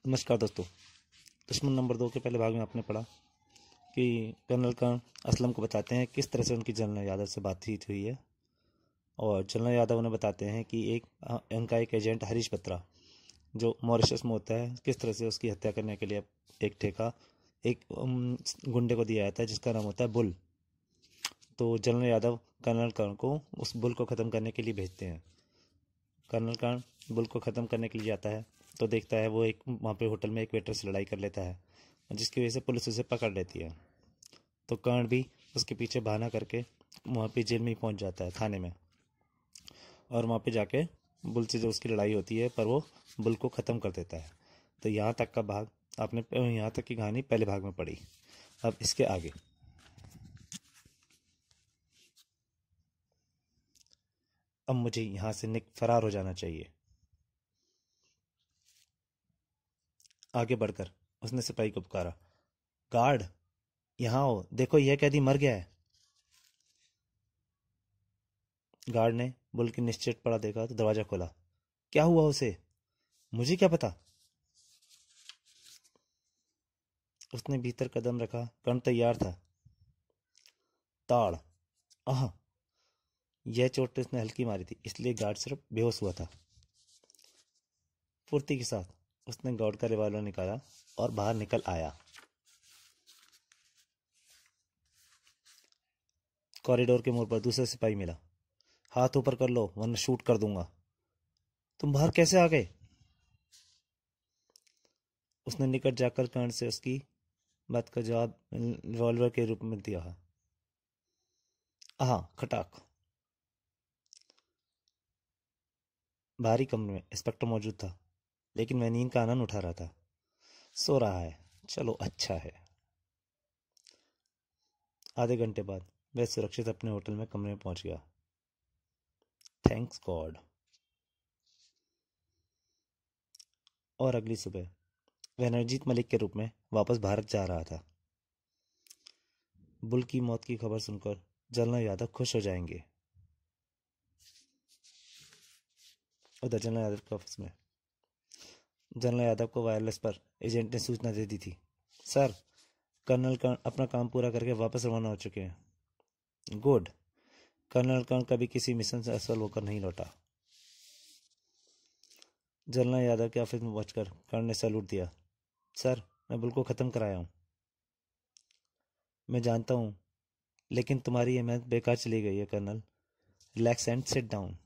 नमस्कार दोस्तों। दुश्मन नंबर 2 के पहले भाग में आपने पढ़ा कि कर्नल कर्ण असलम को बताते हैं किस तरह से उनकी जनरल यादव से बातचीत हुई है। और जनरल यादव उन्हें बताते हैं कि उनका एक एजेंट हरीश बत्रा जो मॉरिशस में होता है, किस तरह से उसकी हत्या करने के लिए एक ठेका एक गुंडे को दिया जाता है जिसका नाम होता है बुल। तो जनरल यादव कर्नल कर्ण को उस बुल को ख़त्म करने के लिए भेजते हैं। कर्नल कर्ण बुल को ख़त्म करने के लिए जाता है तो देखता है वो एक वहाँ पे होटल में एक वेटर से लड़ाई कर लेता है, जिसकी वजह से पुलिस उसे पकड़ लेती है। तो कर्ण भी उसके पीछे बहाना करके वहाँ पे जेल में ही पहुँच जाता है, थाने में। और वहाँ पे जाके बुल से जो उसकी लड़ाई होती है पर वो बुल को ख़त्म कर देता है। तो यहाँ तक का भाग आपने यहाँ तक की कहानी पहले भाग में पढ़ी। अब इसके आगे अब मुझे यहाँ से फरार हो जाना चाहिए। आगे बढ़कर उसने सिपाही को पुकारा, गार्ड यहाँ आओ, देखो यह कैदी मर गया है। गार्ड ने बुल की निश्चित पड़ा देखा तो दरवाजा खोला। क्या हुआ उसे? मुझे क्या पता। उसने भीतर कदम रखा। कर्ण तैयार था। ताड़ आह, यह चोट उसने हल्की मारी थी, इसलिए गार्ड सिर्फ बेहोश हुआ था। फुर्ती के साथ उसने गार्ड का रिवॉल्वर निकाला और बाहर निकल आया। कॉरिडोर के मोड़ पर दूसरा सिपाही मिला। हाथ ऊपर कर लो वरना शूट कर दूंगा। तुम बाहर कैसे आ गए? उसने निकट जाकर कर्ण से उसकी बात का जवाब रिवॉल्वर के रूप में दिया। आह, खटाक। बाहरी कमरे में इंस्पेक्टर मौजूद था, लेकिन वह नींद का आनंद उठा रहा था। सो रहा है, चलो अच्छा है। आधे घंटे बाद वह सुरक्षित अपने होटल में कमरे में पहुंच गया। Thanks God. और अगली सुबह वह नरजीत मलिक के रूप में वापस भारत जा रहा था। बुल की मौत की खबर सुनकर जनरल यादव खुश हो जाएंगे। उधर जनरल यादव के ऑफिस में जनरल यादव को वायरलेस पर एजेंट ने सूचना दे दी थी। सर, कर्नल कर्ण अपना काम पूरा करके वापस रवाना हो चुके हैं। गुड। कर्नल कर्ण कभी किसी मिशन से असफल होकर नहीं लौटा। जनरल यादव के ऑफिस में पहुंचकर कर्ण ने सैल्यूट दिया। सर, मैं बुल को ख़त्म कराया हूँ। मैं जानता हूँ, लेकिन तुम्हारी ये मेहनत बेकार चली गई है colonel. Relax and sit down.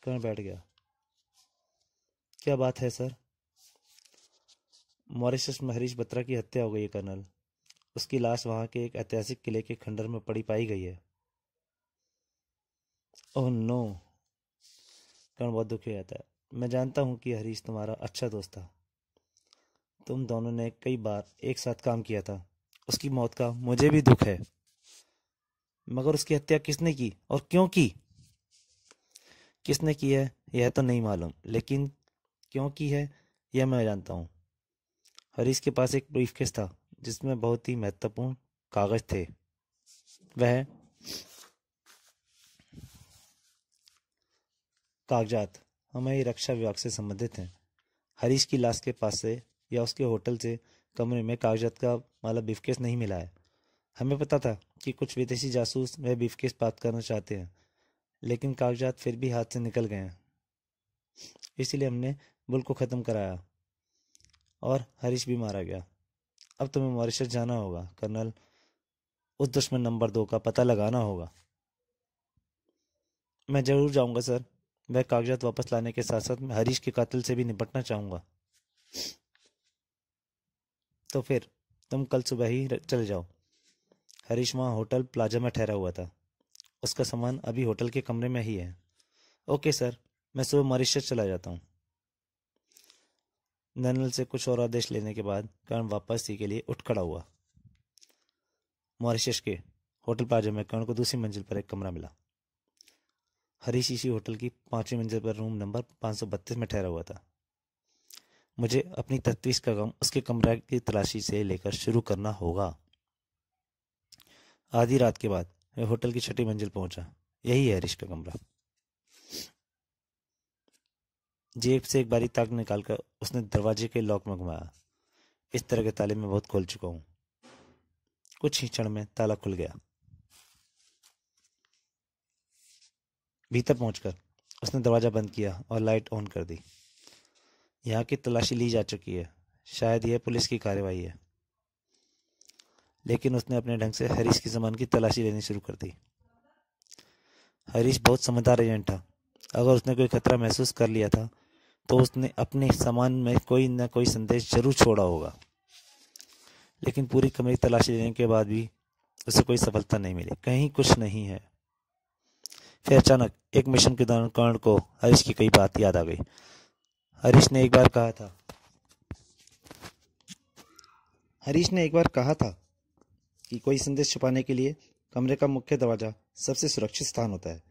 Karna बैठ गया। क्या बात है सर? मॉरिशस में हरीश बत्रा की हत्या हो गई है कर्नल। उसकी लाश वहाँ के एक ऐतिहासिक किले के खंडर में पड़ी पाई गई है। Oh no. कर्ण बहुत दुखी हो जाता है। मैं जानता हूँ कि हरीश तुम्हारा अच्छा दोस्त था। तुम दोनों ने कई बार एक साथ काम किया था। उसकी मौत का मुझे भी दुख है, मगर उसकी हत्या किसने की और क्यों की? किसने की है यह तो नहीं मालूम, लेकिन क्यों की है यह मैं जानता हूँ। हरीश के पास एक ब्रीफकेस था जिसमें बहुत ही महत्वपूर्ण कागज थे। वह कागजात हमारी रक्षा विभाग से संबंधित हैं। हरीश की लाश के पास से या उसके होटल से कमरे में कागजात का वाला ब्रीफकेस नहीं मिला है। हमें पता था कि कुछ विदेशी जासूस वह ब्रीफकेस प्राप्त करना चाहते हैं, लेकिन कागजात फिर भी हाथ से निकल गए हैं। इसीलिए हमने बुल को ख़त्म कराया और हरीश भी मारा गया। अब तुम्हें मॉरिशस जाना होगा कर्नल। उस दुश्मन नंबर 2 का पता लगाना होगा। मैं जरूर जाऊंगा सर। वह कागजात वापस लाने के साथ साथ मैं हरीश के कातिल से भी निपटना चाहूंगा। तो फिर तुम कल सुबह ही चले जाओ। हरीश वहाँ होटल प्लाजा में ठहरा हुआ था। उसका सामान अभी होटल के कमरे में ही है। ओके सर, मैं सुबह मॉरिशस चला जाता हूँ। जनरल से कुछ और आदेश लेने के बाद कर्ण वापसी के लिए उठ खड़ा हुआ। मॉरिशस के होटल प्लाजा में कर्ण को दूसरी मंजिल पर एक कमरा मिला। हरीश इसी होटल की 5वीं मंजिल पर रूम नंबर 532 में ठहरा हुआ था। मुझे अपनी तफ्तीश का काम उसके कमरे की तलाशी से लेकर शुरू करना होगा। आधी रात के बाद वह होटल की 6ठी मंजिल पहुंचा। यही है हरीश का कमरा। जेब से एक बारीक ताक निकालकर उसने दरवाजे के लॉक में घुमाया। इस तरह के ताले मैं बहुत खोल चुका हूँ। कुछ ही क्षण में ताला खुल गया। भीतर पहुंचकर उसने दरवाजा बंद किया और लाइट ऑन कर दी। यहाँ की तलाशी ली जा चुकी है, शायद यह पुलिस की कार्रवाई है। लेकिन उसने अपने ढंग से हरीश की सामान की तलाशी लेनी शुरू कर दी। हरीश बहुत समझदार एजेंट था। अगर उसने कोई खतरा महसूस कर लिया था तो उसने अपने सामान में कोई न कोई संदेश जरूर छोड़ा होगा। लेकिन पूरी कमरे की तलाशी लेने के बाद भी उसे कोई सफलता नहीं मिली। कहीं कुछ नहीं है। फिर अचानक एक मिशन के दौरान कर्ण को हरीश की कई बात याद आ गई। हरीश ने एक बार कहा था कि कोई संदेश छुपाने के लिए कमरे का मुख्य दरवाजा सबसे सुरक्षित स्थान होता है,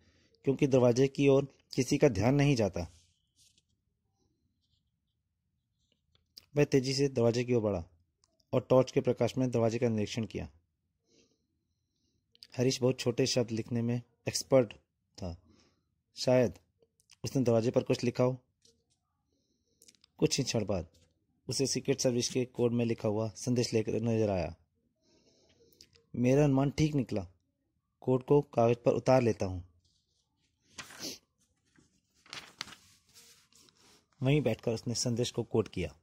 क्योंकि दरवाजे की ओर किसी का ध्यान नहीं जाता। वह तेजी से दरवाजे की ओर बढ़ा और टॉर्च के प्रकाश में दरवाजे का निरीक्षण किया। हरीश बहुत छोटे शब्द लिखने में एक्सपर्ट था। शायद उसने दरवाजे पर कुछ लिखा हो। कुछ ही क्षण बाद उसे सीक्रेट सर्विस के कोड में लिखा हुआ संदेश लेकर नजर आया। मेरा अनुमान ठीक निकला। कोड को कागज पर उतार लेता हूँ। वहीं बैठकर उसने संदेश को कोड किया।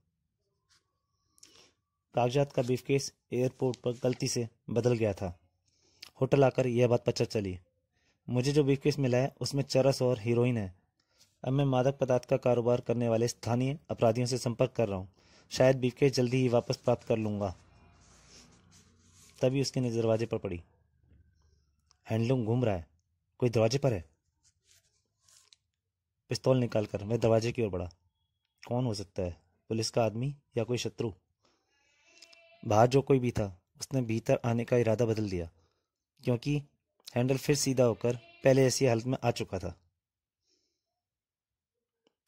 कागजात का ब्रीफकेस एयरपोर्ट पर गलती से बदल गया था। होटल आकर यह बात पता चली। मुझे जो ब्रीफकेस मिला है उसमें चरस और हीरोइन है। अब मैं मादक पदार्थ का कारोबार करने वाले स्थानीय अपराधियों से संपर्क कर रहा हूँ। शायद ब्रीफकेस जल्दी ही वापस प्राप्त कर लूंगा। तभी उसकी नजर दरवाजे पर पड़ी। हैंडलूम घूम रहा है। कोई दरवाजे पर है। पिस्तौल निकालकर वह दरवाजे की ओर बढ़ा। कौन हो सकता है? पुलिस का आदमी या कोई शत्रु? बाहर जो कोई भी था उसने भीतर आने का इरादा बदल दिया, क्योंकि हैंडल फिर सीधा होकर पहले ऐसी हालत में आ चुका था।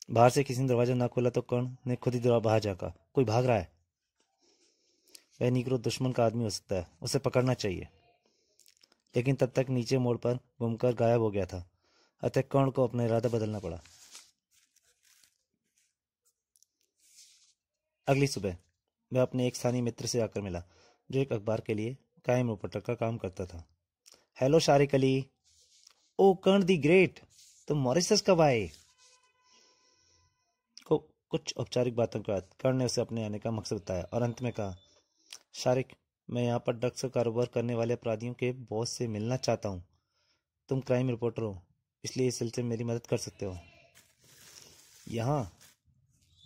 बाहर से किसी ने दरवाजा ना खोला तो कर्ण ने खुद ही दरवाजा बाहर झाँका। कोई भाग रहा है। वह नीग्रो दुश्मन का आदमी हो सकता है, उसे पकड़ना चाहिए। लेकिन तब तक नीचे मोड़ पर घूमकर गायब हो गया था। अतः कर्ण को अपना इरादा बदलना पड़ा। अगली सुबह वह अपने एक स्थानीय मित्र से आकर मिला, जो एक अखबार के लिए कायम रिपोर्टर का काम करता था। हेलो शारिक अली। ओ कर्ण दी ग्रेट, तुम मॉरिशस कब आए? को कुछ औपचारिक बातों के बाद कर्ण ने उसे अपने आने का मकसद बताया और अंत में कहा, शारिक, मैं यहाँ पर ड्रग्स का कारोबार करने वाले अपराधियों के बॉस से मिलना चाहता हूँ। तुम क्राइम रिपोर्टर हो, इसलिए इस सिलसिले में मेरी मदद कर सकते हो। यहाँ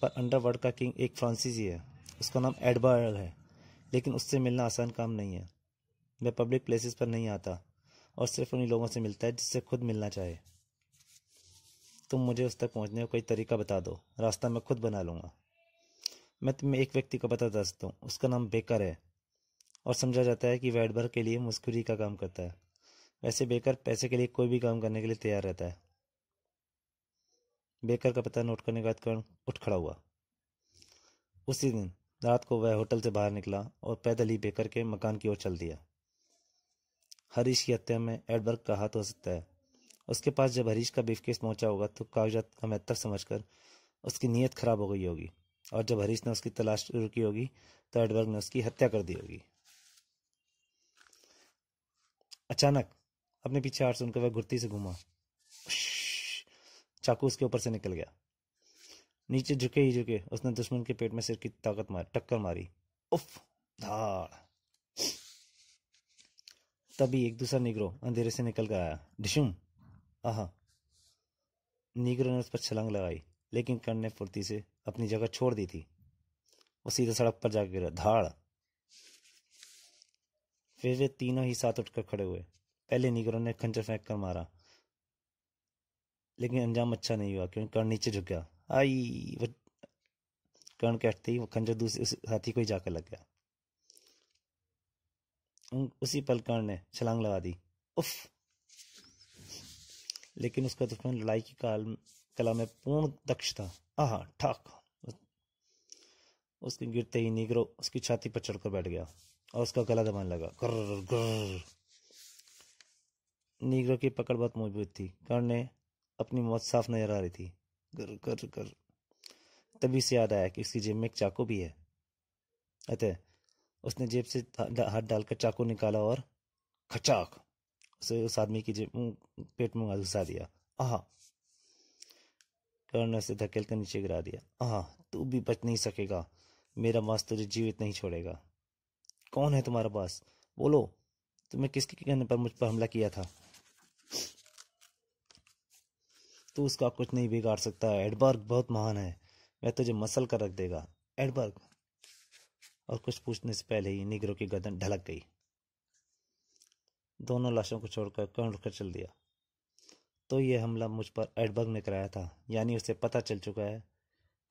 पर अंडरवर्ल्ड का किंग एक फ्रांसीसी है। उसका नाम एडबर्ग है, लेकिन उससे मिलना आसान काम नहीं है। वह पब्लिक प्लेसेस पर नहीं आता और सिर्फ उन्हीं लोगों से मिलता है जिससे खुद मिलना चाहे। तुम मुझे उस तक पहुंचने का कोई तरीका बता दो, रास्ता मैं खुद बना लूँगा। मैं तुम्हें एक व्यक्ति का पता बता सकता हूँ। उसका नाम बेकर है और समझा जाता है कि वह एडबर्ग के लिए मुस्कुरी का काम करता है। वैसे बेकर पैसे के लिए कोई भी काम करने के लिए तैयार रहता है। बेकर का पता नोट करने के बाद कर्ण उठ खड़ा हुआ। उसी दिन रात को वह होटल से बाहर निकला और पैदल ही बेकर के मकान की ओर चल दिया। हरीश की हत्या में एडबर्ग का हाथ हो सकता है। उसके पास जब हरीश का ब्रीफकेस पहुंचा होगा तो कागजात का महत्व समझकर उसकी नीयत खराब हो गई होगी, और जब हरीश ने उसकी तलाश शुरू की होगी तो एडबर्ग ने उसकी हत्या कर दी होगी। अचानक अपने पीछे हाथ सुनकर वह घुर्ती से घूमा। चाकू उसके ऊपर से निकल गया। नीचे झुके ही झुके उसने दुश्मन के पेट में सिर की टक्कर मारी। उफ! धाड़! तभी एक दूसरा निग्रो अंधेरे से निकल कर आया। डिशुम! आहा! निग्रो ने उस पर छलांग लगाई, लेकिन कर्ण ने फुर्ती से अपनी जगह छोड़ दी थी। वो सीधा सड़क पर जाकर गिरा। धाड़! फिर वे तीनों ही साथ उठकर खड़े हुए। पहले निग्रो ने खंजर फेंक कर मारा, लेकिन अंजाम अच्छा नहीं हुआ, क्योंकि कर्ण नीचे झुक गया। आई! वो कर्ण के हटते ही वो खंजर दूसरे साथी को ही जाकर लग गया। उसी पल कर्ण ने छलांग लगा दी। उफ! लेकिन उसका दुश्मन लड़ाई की कला में पूर्ण दक्ष था। आहा! ठाक! उसके गिरते ही नीग्रो उसकी छाती पर चढ़कर बैठ गया और उसका गला दबाने लगा। गर्र गर्र। नीग्रो की पकड़ बहुत मजबूत थी। कर्ण ने अपनी मौत साफ नजर आ रही थी। गर्र गर्र गर्र। तभी से याद आया कि उसकी जेब में एक चाकू भी है। अतः उसने जेब से हाथ डालकर चाकू निकाला और खचाक उसे उस आदमी की पेट में घुसा दिया। आह! कर्ण ने उसे धकेल कर नीचे गिरा दिया। आह! तू भी बच नहीं सकेगा, मेरा बॉस तुझे जीवित नहीं छोड़ेगा। कौन है तुम्हारा बॉस? बोलो, तुम्हें किसके कहने पर मुझ पर हमला किया था? तू उसका कुछ नहीं बिगाड़ सकता। एडबर्ग बहुत महान है, वह तुझे मसल कर रख देगा। एडबर्ग! और कुछ पूछने से पहले ही निग्रो की गर्दन ढलक गई। दोनों लाशों को छोड़कर कर्ण उठकर चल दिया। तो यह हमला मुझ पर एडबर्ग ने कराया था, यानी उसे पता चल चुका है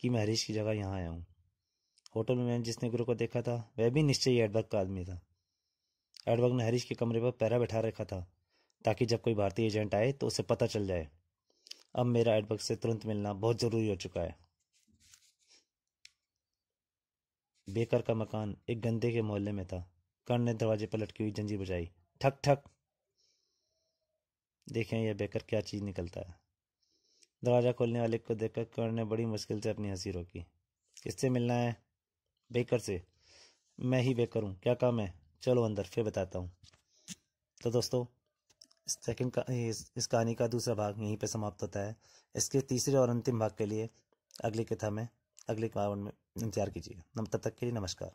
कि मैं हरीश की जगह यहाँ आया हूँ। होटल में मैंने जिस निग्रो को देखा था वह भी निश्चय ही एडबर्ग का आदमी था। एडबर्ग ने हरीश के कमरे पर पहरा बैठा रखा था ताकि जब कोई भारतीय एजेंट आए तो उसे पता चल जाए। अब मेरा एडबर्ग से तुरंत मिलना बहुत जरूरी हो चुका है। बेकर का मकान एक गंदे के मोहल्ले में था। कर्ण ने दरवाजे पर लटकी हुई जंजीर बजाई। ठक ठक। देखें यह बेकर क्या चीज निकलता है। दरवाजा खोलने वाले को देखकर कर्ण ने बड़ी मुश्किल से अपनी हंसी रोकी। किससे मिलना है? बेकर से। मैं ही बेकर हूँ, क्या काम है? चलो अंदर, फिर बताता हूँ। तो दोस्तों, इस कहानी का दूसरा भाग यहीं पे समाप्त होता है। इसके तीसरे और अंतिम भाग के लिए अगली कथा में अगले बार में इंतजार कीजिएगा। तब तक के लिए नमस्कार।